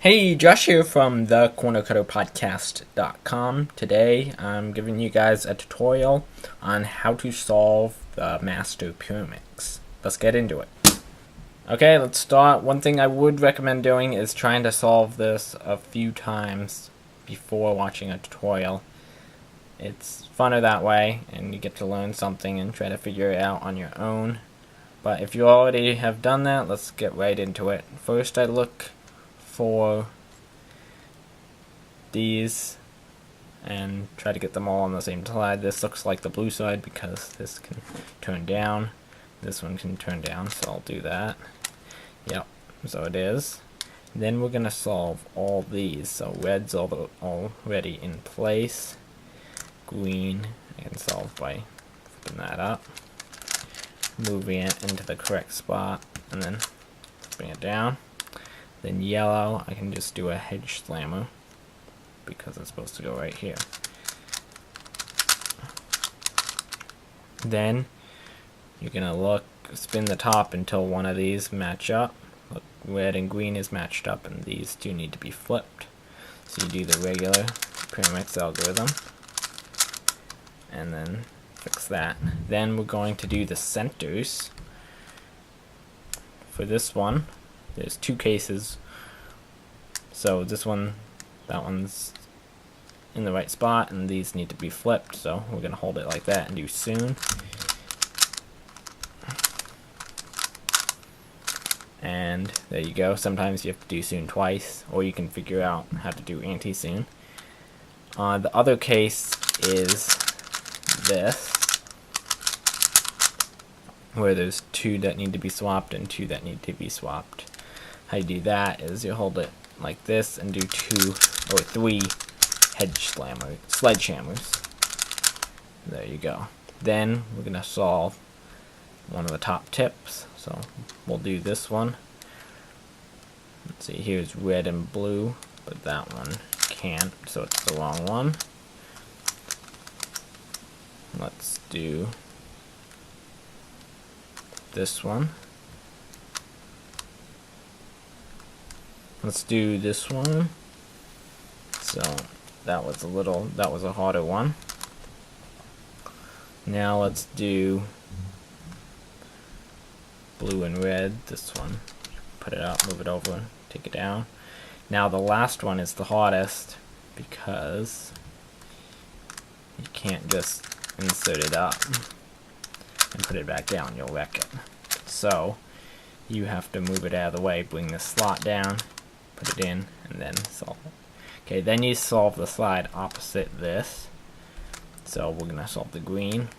Hey, Josh here from the Podcast.com. Today I'm giving you guys a tutorial on how to solve the Master Pyraminx. Let's get into it. Okay, let's start. One thing I would recommend doing is trying to solve this a few times before watching a tutorial. It's funner that way, and you get to learn something and try to figure it out on your own. But if you already have done that, let's get right into it. First, I look for these and try to get them all on the same side. This looks like the blue side because this can turn down, this one can turn down, so I'll do that. Yep, so it is. Then we're going to solve all these. So red's already in place. Green I can solve by flipping that up, moving it into the correct spot, and then bring it down. Then yellow, I can just do a hedge slammer because it's supposed to go right here. Then you're gonna spin the top until one of these match up. Look, red and green is matched up, and these two need to be flipped. So you do the regular Pyraminx algorithm, and then fix that. Then we're going to do the centers. For this one, there's two cases. So this one, that one's in the right spot, and these need to be flipped. So we're going to hold it like that and do soon. And there you go. Sometimes you have to do soon twice, or you can figure out how to do anti-soon. The other case is this, where there's two that need to be swapped and two that need to be swapped. How you do that is you hold it like this and do 2 or 3 sledgehammers. There you go. Then we're going to solve one of the top tips. So we'll do this one. Let's see, here's red and blue, but that one can't, so it's the wrong one. Let's do this one. Let's do this one. So that was a harder one. Now let's do blue and red. This one, put it up, move it over, take it down. Now the last one is the hardest because you can't just insert it up and put it back down, you'll wreck it. So you have to move it out of the way, bring the slot down, put it in, and then solve it. Okay, then you solve the slide opposite this. So we're gonna solve the green,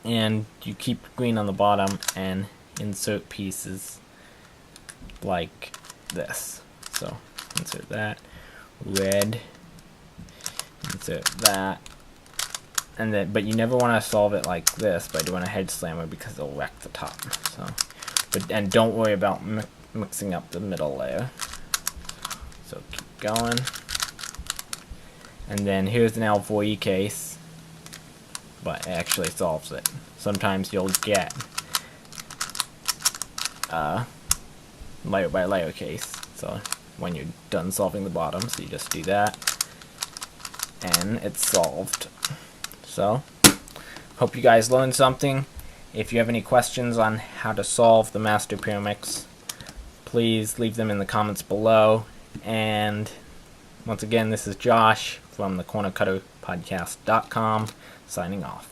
and you keep green on the bottom and insert pieces like this. So insert that, red, insert that, and then, but you never want to solve it like this by doing a hedge slammer because it'll wreck the top. So, and don't worry about mixing up the middle layer. So keep going. And then here's an L4E case, but it actually solves it. Sometimes you'll get layer by layer case. So when you're done solving the bottom, so you just do that, and it's solved. So, hope you guys learned something. If you have any questions on how to solve the Master Pyraminx, please leave them in the comments below. And once again, this is Josh from the Podcast.com signing off.